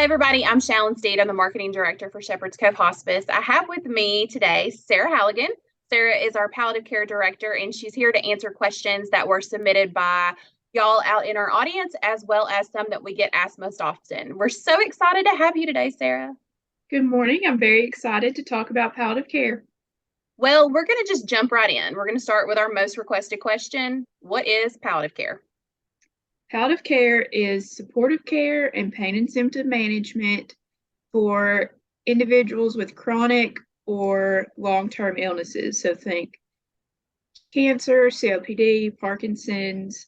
everybody. I'm Shalon Steed. I'm the marketing director for Shepherd's Cove Hospice. I have with me today Sarah Halligan. Sarah is our palliative care director, and she's here to answer questions that were submitted by y'all out in our audience, as well as some that we get asked most often. We're so excited to have you today, Sarah. Good morning. I'm very excited to talk about palliative care. Well, we're going to just jump right in. We're going to start with our most requested question. What is palliative care? Palliative care is supportive care and pain and symptom management for individuals with chronic or long-term illnesses. So think cancer, COPD, Parkinson's,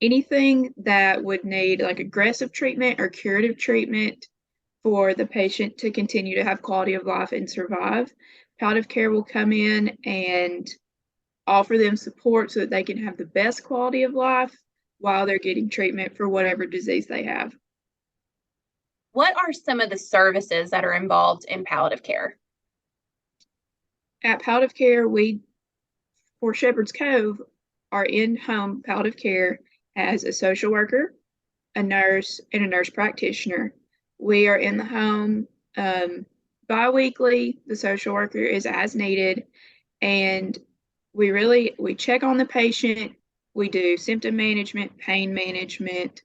anything that would need like aggressive treatment or curative treatment for the patient to continue to have quality of life and survive. Palliative care will come in and offer them support so that they can have the best quality of life while they're getting treatment for whatever disease they have. What are some of the services that are involved in palliative care? At palliative care, we, for Shepherd's Cove, are in-home palliative care as a social worker, a nurse, and a nurse practitioner. We are in the home bi-weekly. The social worker is as needed, and we check on the patient. We do symptom management, pain management,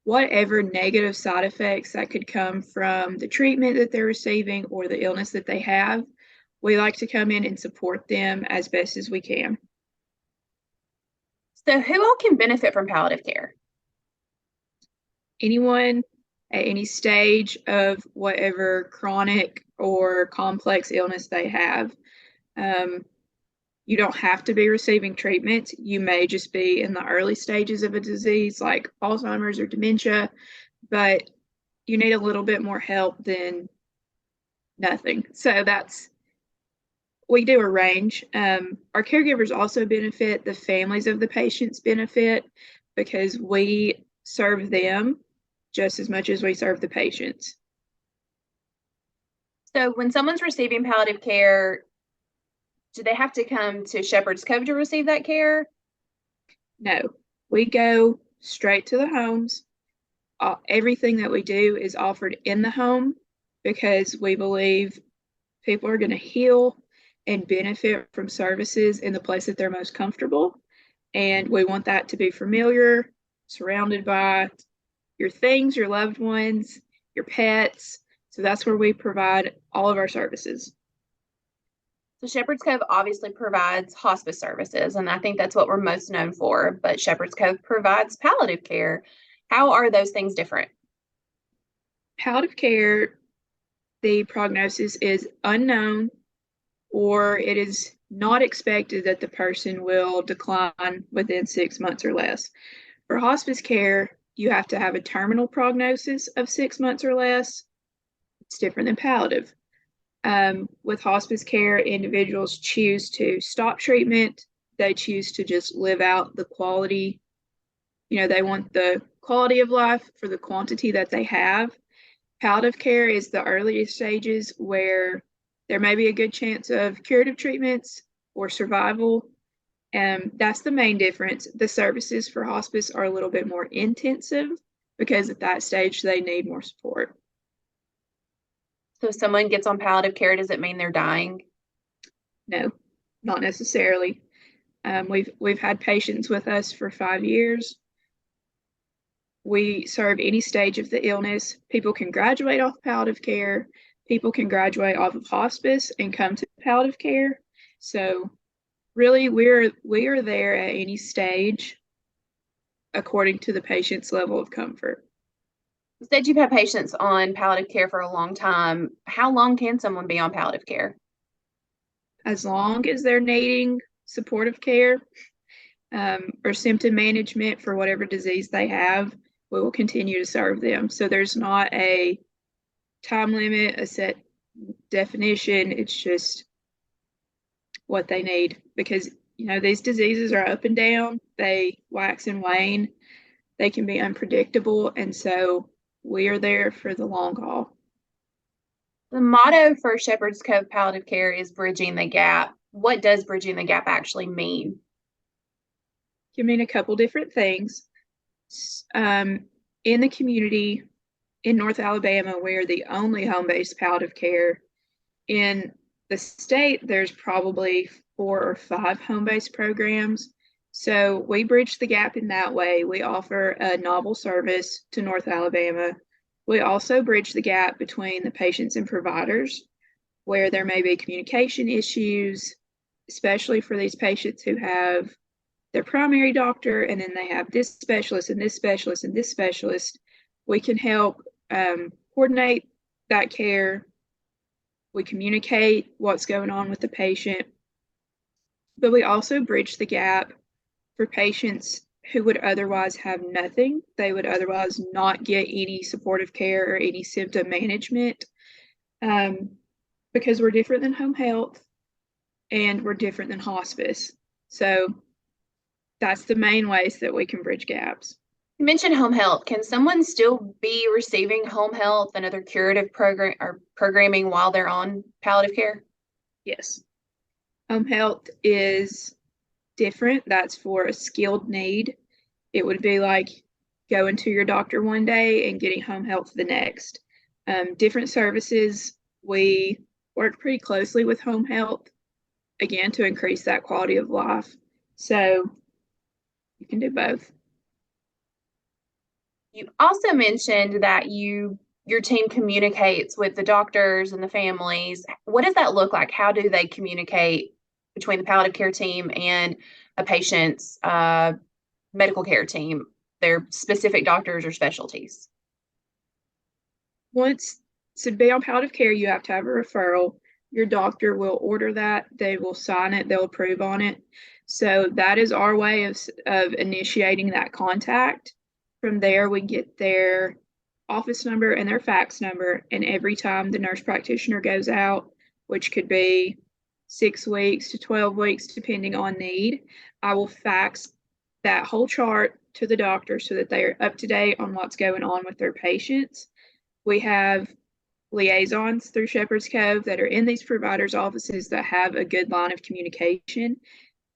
whatever negative side effects that could come from the treatment that they're receiving or the illness that they have. We like to come in and support them as best as we can. So who all can benefit from palliative care? Anyone at any stage of whatever chronic or complex illness they have. You don't have to be receiving treatment. You may just be in the early stages of a disease like Alzheimer's or dementia, but you need a little bit more help than nothing. So we do a range. Our caregivers also benefit, the families of the patients benefit because we serve them just as much as we serve the patients. So when someone's receiving palliative care, do they have to come to Shepherd's Cove to receive that care? No, we go straight to the homes. Everything that we do is offered in the home because we believe people are going to heal and benefit from services in the place that they're most comfortable. And we want that to be familiar, surrounded by your things, your loved ones, your pets. So that's where we provide all of our services. So Shepherd's Cove obviously provides hospice services, and I think that's what we're most known for, but Shepherd's Cove provides palliative care. How are those things different? Palliative care, the prognosis is unknown, or it is not expected that the person will decline within 6 months or less. For hospice care, you have to have a terminal prognosis of 6 months or less. It's different than palliative. With hospice care, individuals choose to stop treatment. They choose to just live out the quality. They want the quality of life for the quantity that they have. Palliative care is the earliest stages where there may be a good chance of curative treatments or survival. That's the main difference. The services for hospice are a little bit more intensive because at that stage they need more support. So if someone gets on palliative care, does it mean they're dying? No, not necessarily. We've had patients with us for 5 years. We serve any stage of the illness. People can graduate off palliative care. People can graduate off of hospice and come to palliative care. So really, we are there at any stage according to the patient's level of comfort. You said you've had patients on palliative care for a long time. How long can someone be on palliative care? As long as they're needing supportive care or symptom management for whatever disease they have, we will continue to serve them. So there's not a time limit, a set definition. It's just what they need because, these diseases are up and down. They wax and wane. They can be unpredictable. And so we are there for the long haul. The motto for Shepherd's Cove Palliative Care is bridging the gap. What does bridging the gap actually mean? It can mean a couple different things. In the community, in North Alabama, we're the only home-based palliative care. In the state, there's probably 4 or 5 home-based programs. So we bridge the gap in that way. We offer a novel service to North Alabama. We also bridge the gap between the patients and providers, where there may be communication issues, especially for these patients who have their primary doctor and then they have this specialist and this specialist and this specialist. We can help coordinate that care. We communicate what's going on with the patient, but we also bridge the gap for patients who would otherwise have nothing. They would otherwise not get any supportive care or any symptom management, because we're different than home health and we're different than hospice. So that's the main ways that we can bridge gaps. You mentioned home health. Can someone still be receiving home health and other curative program or programming while they're on palliative care? Yes. Home health is different. That's for a skilled need. It would be like going to your doctor one day and getting home health the next. Different services. We work pretty closely with home health, again, to increase that quality of life. So you can do both. You also mentioned that your team communicates with the doctors and the families. What does that look like? How do they communicate between the palliative care team and a patient's medical care team, their specific doctors or specialties? Once to be on palliative care, you have to have a referral. Your doctor will order that. They will sign it. They'll approve on it. So that is our way of initiating that contact. From there, we get their office number and their fax number. And every time the nurse practitioner goes out, which could be 6 weeks to 12 weeks, depending on need, I will fax that whole chart to the doctor so that they are up to date on what's going on with their patients. We have liaisons through Shepherd's Cove that are in these providers' offices that have a good line of communication.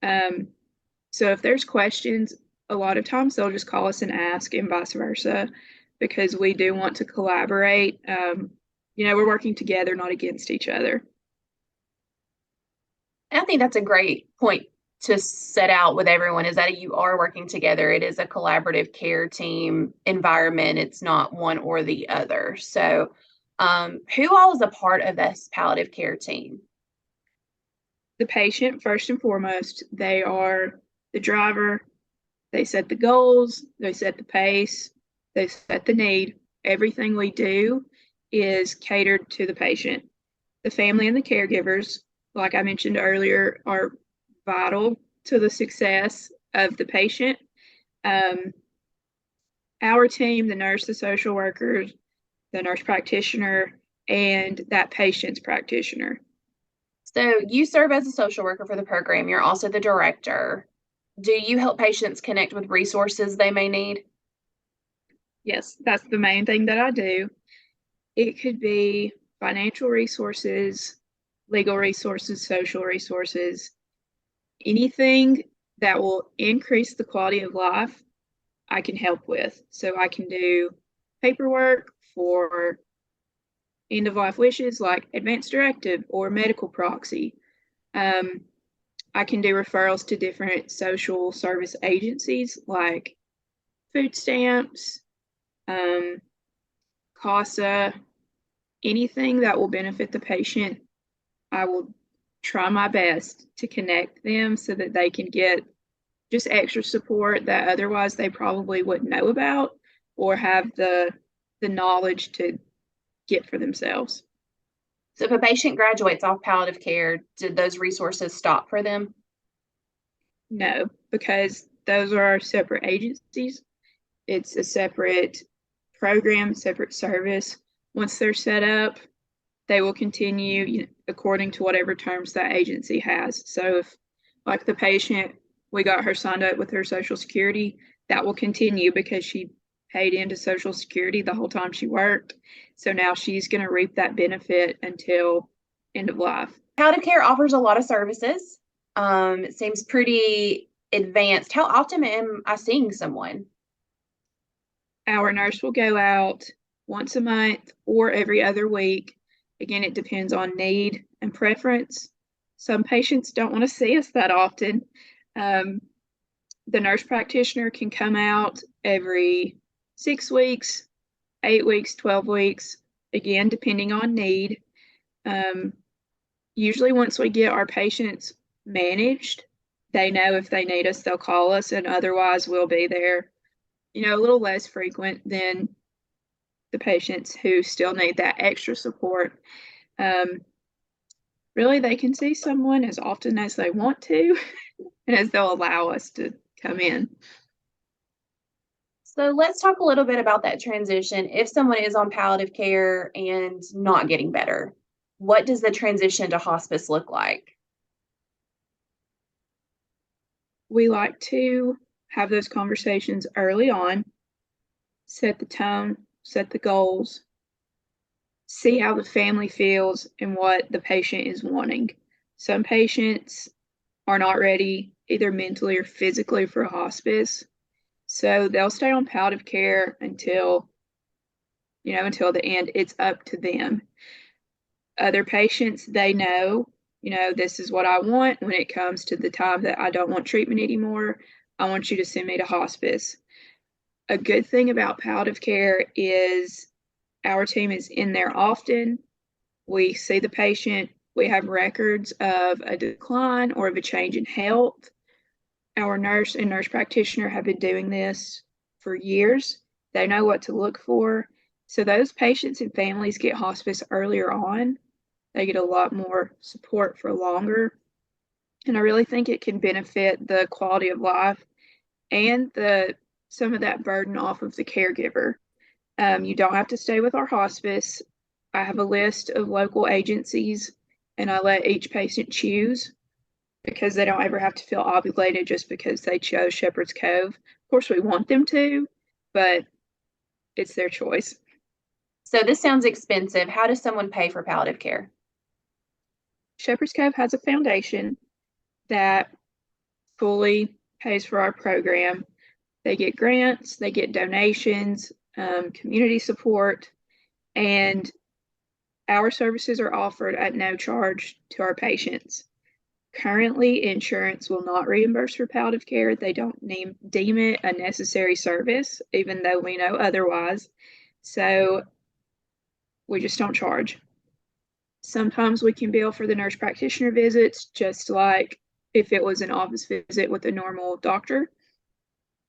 So if there's questions, a lot of times they'll just call us and ask, and vice versa, because we do want to collaborate. We're working together, not against each other. I think that's a great point to set out with everyone, is that you are working together. It is a collaborative care team environment. It's not one or the other. So who all is a part of this palliative care team? The patient, first and foremost. They are the driver. They set the goals, they set the pace, they set the need. Everything we do is catered to the patient. The family and the caregivers, like I mentioned earlier, are vital to the success of the patient. Our team, the nurse, the social workers, the nurse practitioner, and that patient's practitioner. So you serve as a social worker for the program. You're also the director. Do you help patients connect with resources they may need? Yes, that's the main thing that I do. It could be financial resources, legal resources, social resources, anything that will increase the quality of life, I can help with. So I can do paperwork for end of life wishes like advance directive or medical proxy. I can do referrals to different social service agencies like food stamps, CASA, anything that will benefit the patient. I will try my best to connect them so that they can get just extra support that otherwise they probably wouldn't know about or have the knowledge to get for themselves. So if a patient graduates off palliative care, did those resources stop for them? No, because those are our separate agencies. It's a separate program, separate service. Once they're set up, they will continue according to whatever terms that agency has. So if, like the patient, we got her signed up with her Social Security, that will continue because she paid into Social Security the whole time she worked. So now she's going to reap that benefit until end of life. Palliative care offers a lot of services. It seems pretty advanced. How often am I seeing someone? Our nurse will go out once a month or every other week. Again, it depends on need and preference. Some patients don't want to see us that often. The nurse practitioner can come out every 6 weeks, 8 weeks, 12 weeks, again, depending on need. Usually once we get our patients managed, they know if they need us, they'll call us, and otherwise we'll be there, a little less frequent than the patients who still need that extra support. Really, they can see someone as often as they want to and as they'll allow us to come in. So let's talk a little bit about that transition. If someone is on palliative care and not getting better, what does the transition to hospice look like? We like to have those conversations early on, set the tone, set the goals, see how the family feels and what the patient is wanting. Some patients are not ready either mentally or physically for hospice, so they'll stay on palliative care until the end. It's up to them. Other patients, they know, this is what I want when it comes to the time that I don't want treatment anymore. I want you to send me to hospice. A good thing about palliative care is our team is in there often. We see the patient. We have records of a decline or of a change in health. Our nurse and nurse practitioner have been doing this for years. They know what to look for. So those patients and families get hospice earlier on. They get a lot more support for longer. And I really think it can benefit the quality of life and some of that burden off of the caregiver. You don't have to stay with our hospice. I have a list of local agencies and I let each patient choose because they don't ever have to feel obligated just because they chose Shepherd's Cove. Of course, we want them to, but it's their choice. So this sounds expensive. How does someone pay for palliative care? Shepherd's Cove has a foundation that fully pays for our program. They get grants, they get donations, community support, and our services are offered at no charge to our patients. Currently, insurance will not reimburse for palliative care. They don't deem it a necessary service, even though we know otherwise. So we just don't charge. Sometimes we can bill for the nurse practitioner visits, just like if it was an office visit with a normal doctor.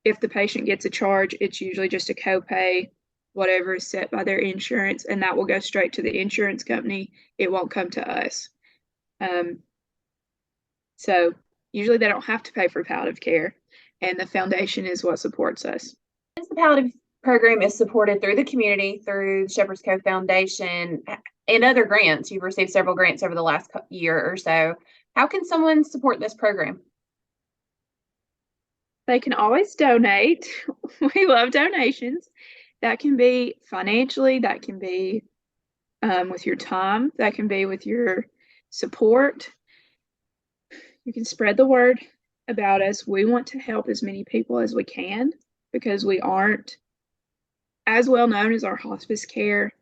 If the patient gets a charge, it's usually just a copay, whatever is set by their insurance, and that will go straight to the insurance company. It won't come to us. So usually they don't have to pay for palliative care, and the foundation is what supports us. Since the palliative program is supported through the community, through the Shepherd's Cove Foundation, and other grants, you've received several grants over the last year or so. How can someone support this program? They can always donate. We love donations. That can be financially, that can be with your time, that can be with your support. You can spread the word about us. We want to help as many people as we can because we aren't as well known as our hospice care.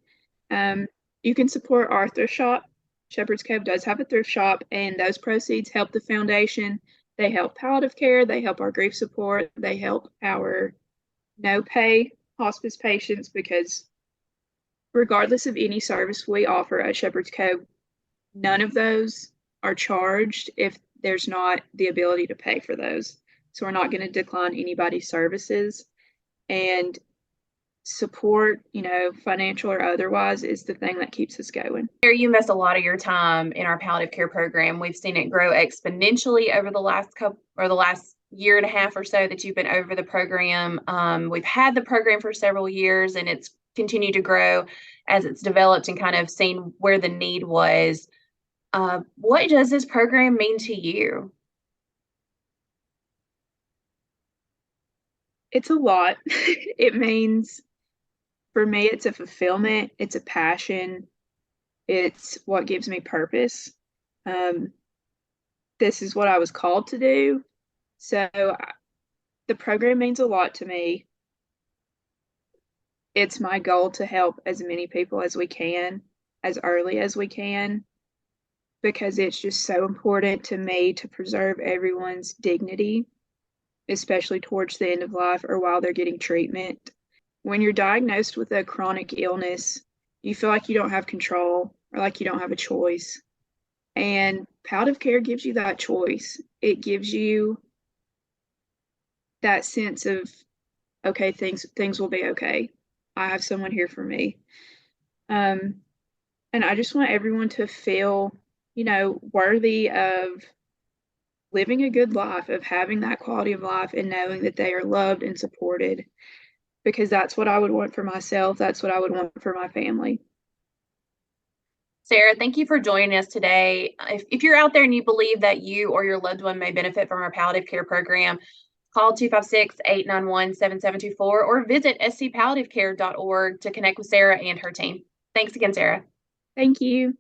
You can support our thrift shop. Shepherd's Cove does have a thrift shop, and those proceeds help the foundation. They help palliative care. They help our grief support. They help our no-pay hospice patients because regardless of any service we offer at Shepherd's Cove, none of those are charged if there's not the ability to pay for those. So we're not going to decline anybody's services. And support, financial or otherwise, is the thing that keeps us going. You invest a lot of your time in our palliative care program. We've seen it grow exponentially over the last year and a half or so that you've been over the program. We've had the program for several years, and it's continued to grow as it's developed and kind of seen where the need was. What does this program mean to you? It's a lot. It means, for me, it's a fulfillment, it's a passion, it's what gives me purpose. This is what I was called to do. So the program means a lot to me. it's my goal to help as many people as we can, as early as we can, because it's just so important to me to preserve everyone's dignity, especially towards the end of life or while they're getting treatment. When you're diagnosed with a chronic illness, you feel like you don't have control or like you don't have a choice. And palliative care gives you that choice. It gives you that sense of, okay, things will be okay. I have someone here for me. And I just want everyone to feel, worthy of living a good life, of having that quality of life and knowing that they are loved and supported, because that's what I would want for myself. That's what I would want for my family. Sarah, thank you for joining us today. If you're out there and you believe that you or your loved one may benefit from our palliative care program, call 256-891-7724 or visit scpallietivecare.org to connect with Sarah and her team. Thanks again, Sarah. Thank you.